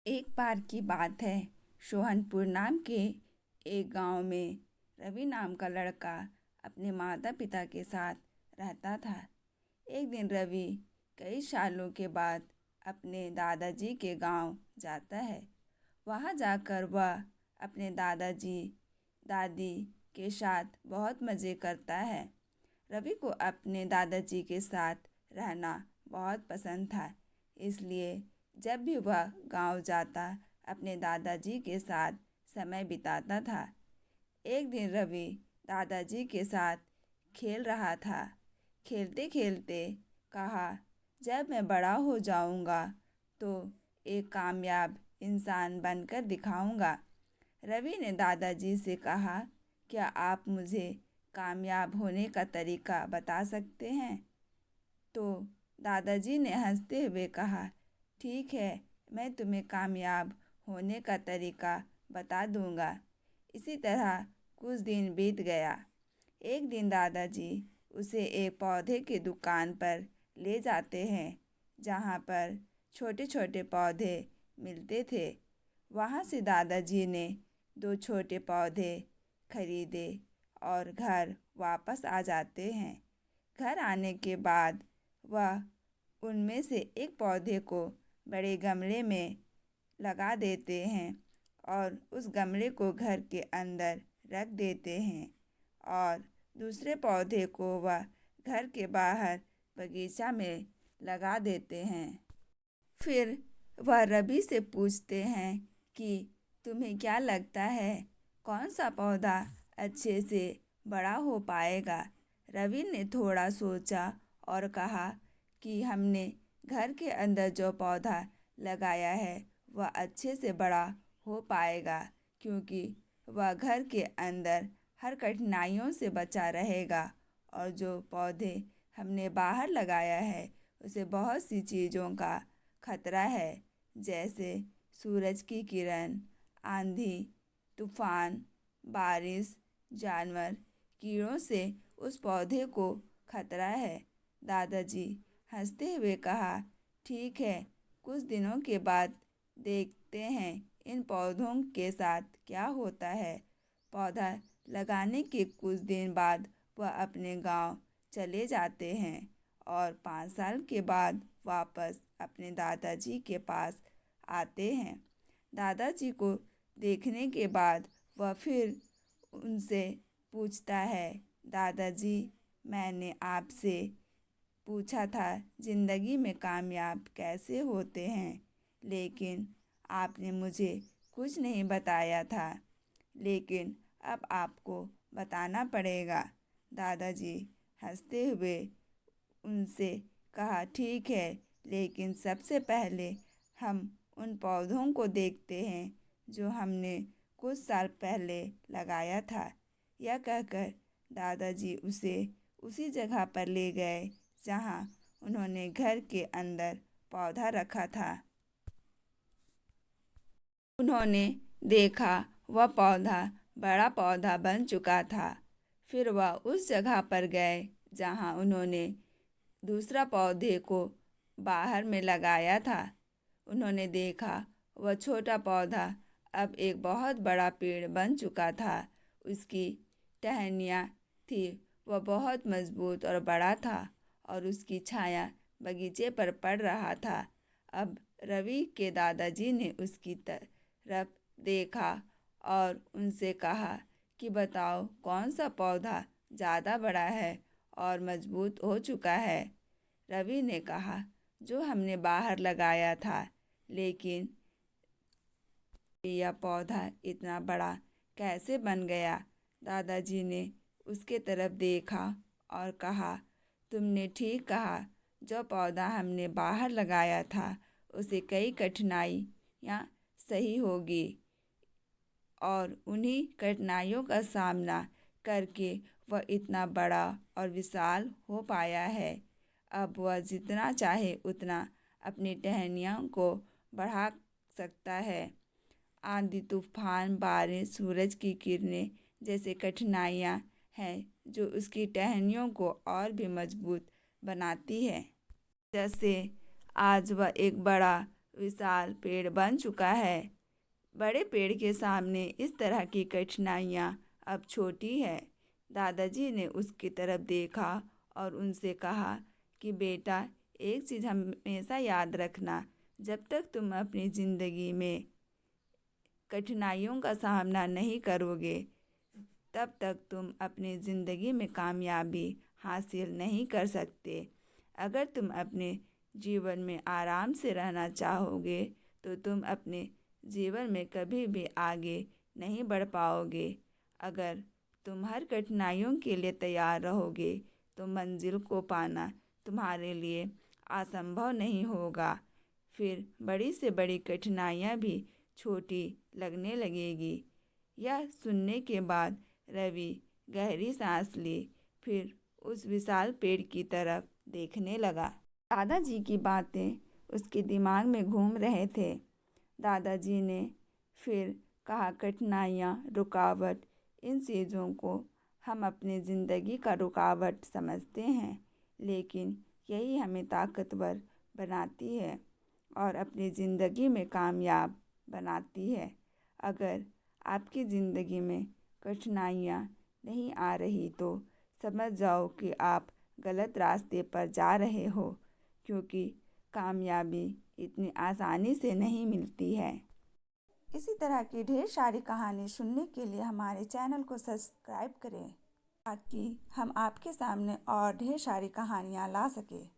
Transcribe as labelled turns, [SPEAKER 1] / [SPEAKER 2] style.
[SPEAKER 1] एक बार की बात है। सोहनपुर नाम के एक गांव में रवि नाम का लड़का अपने माता पिता के साथ रहता था। एक दिन रवि कई सालों के बाद अपने दादाजी के गांव जाता है। वहां जाकर वह अपने दादाजी दादी के साथ बहुत मज़े करता है। रवि को अपने दादाजी के साथ रहना बहुत पसंद था, इसलिए जब भी वह गांव जाता अपने दादाजी के साथ समय बिताता था। एक दिन रवि दादाजी के साथ खेल रहा था। खेलते खेलते कहा, जब मैं बड़ा हो जाऊंगा तो एक कामयाब इंसान बनकर दिखाऊंगा। रवि ने दादाजी से कहा, क्या आप मुझे कामयाब होने का तरीका बता सकते हैं? तो दादाजी ने हंसते हुए कहा, ठीक है, मैं तुम्हें कामयाब होने का तरीका बता दूंगा। इसी तरह कुछ दिन बीत गया। एक दिन दादाजी उसे एक पौधे की दुकान पर ले जाते हैं, जहाँ पर छोटे छोटे पौधे मिलते थे। वहाँ से दादाजी ने दो छोटे पौधे खरीदे और घर वापस आ जाते हैं। घर आने के बाद वह उनमें से एक पौधे को बड़े गमले में लगा देते हैं और उस गमले को घर के अंदर रख देते हैं और दूसरे पौधे को वह घर के बाहर बगीचा में लगा देते हैं। फिर वह रवि से पूछते हैं कि तुम्हें क्या लगता है, कौन सा पौधा अच्छे से बड़ा हो पाएगा? रवि ने थोड़ा सोचा और कहा कि हमने घर के अंदर जो पौधा लगाया है वह अच्छे से बड़ा हो पाएगा, क्योंकि वह घर के अंदर हर कठिनाइयों से बचा रहेगा। और जो पौधे हमने बाहर लगाया है उसे बहुत सी चीज़ों का खतरा है, जैसे सूरज की किरण, आंधी, तूफान, बारिश, जानवर, कीड़ों से उस पौधे को खतरा है। दादाजी हंसते हुए कहा, ठीक है, कुछ दिनों के बाद देखते हैं इन पौधों के साथ क्या होता है। पौधा लगाने के कुछ दिन बाद वह अपने गांव चले जाते हैं और 5 साल के बाद वापस अपने दादाजी के पास आते हैं। दादाजी को देखने के बाद वह फिर उनसे पूछता है, दादाजी, मैंने आपसे पूछा था ज़िंदगी में कामयाब कैसे होते हैं, लेकिन आपने मुझे कुछ नहीं बताया था, लेकिन अब आपको बताना पड़ेगा। दादाजी हंसते हुए उनसे कहा, ठीक है, लेकिन सबसे पहले हम उन पौधों को देखते हैं जो हमने कुछ साल पहले लगाया था। यह कहकर दादाजी उसे उसी जगह पर ले गए जहाँ उन्होंने घर के अंदर पौधा रखा था। उन्होंने देखा वह पौधा बड़ा पौधा बन चुका था। फिर वह उस जगह पर गए जहाँ उन्होंने दूसरा पौधे को बाहर में लगाया था। उन्होंने देखा वह छोटा पौधा अब एक बहुत बड़ा पेड़ बन चुका था। उसकी टहनियाँ थी, वह बहुत मजबूत और बड़ा था और उसकी छाया बगीचे पर पड़ रहा था। अब रवि के दादाजी ने उसकी तरफ देखा और उनसे कहा कि बताओ, कौन सा पौधा ज़्यादा बड़ा है और मजबूत हो चुका है? रवि ने कहा, जो हमने बाहर लगाया था, लेकिन यह पौधा इतना बड़ा कैसे बन गया? दादाजी ने उसके तरफ देखा और कहा, तुमने ठीक कहा, जो पौधा हमने बाहर लगाया था उसे कई कठिनाइयाँ सही होगी और उन्हीं कठिनाइयों का सामना करके वह इतना बड़ा और विशाल हो पाया है। अब वह जितना चाहे उतना अपनी टहनियों को बढ़ा सकता है। आंधी, तूफान, बारिश, सूरज की किरणें जैसे कठिनाइयाँ हैं जो उसकी टहनियों को और भी मजबूत बनाती है। जैसे आज वह एक बड़ा विशाल पेड़ बन चुका है। बड़े पेड़ के सामने इस तरह की कठिनाइयाँ अब छोटी है। दादाजी ने उसकी तरफ देखा और उनसे कहा कि बेटा, एक चीज़ हमेशा याद रखना, जब तक तुम अपनी ज़िंदगी में कठिनाइयों का सामना नहीं करोगे तब तक तुम अपनी ज़िंदगी में कामयाबी हासिल नहीं कर सकते। अगर तुम अपने जीवन में आराम से रहना चाहोगे तो तुम अपने जीवन में कभी भी आगे नहीं बढ़ पाओगे। अगर तुम हर कठिनाइयों के लिए तैयार रहोगे तो मंजिल को पाना तुम्हारे लिए असंभव नहीं होगा। फिर बड़ी से बड़ी कठिनाइयाँ भी छोटी लगने लगेगी। यह सुनने के बाद रवि गहरी सांस ली, फिर उस विशाल पेड़ की तरफ देखने लगा। दादाजी की बातें उसके दिमाग में घूम रहे थे। दादाजी ने फिर कहा, कठिनाइयाँ, रुकावट, इन चीज़ों को हम अपनी ज़िंदगी का रुकावट समझते हैं, लेकिन यही हमें ताकतवर बनाती है और अपनी ज़िंदगी में कामयाब बनाती है। अगर आपकी ज़िंदगी में कठिनाइयाँ नहीं आ रही तो समझ जाओ कि आप गलत रास्ते पर जा रहे हो, क्योंकि कामयाबी इतनी आसानी से नहीं मिलती है। इसी तरह की ढेर सारी कहानी सुनने के लिए हमारे चैनल को सब्सक्राइब करें ताकि हम आपके सामने और ढेर सारी कहानियाँ ला सकें।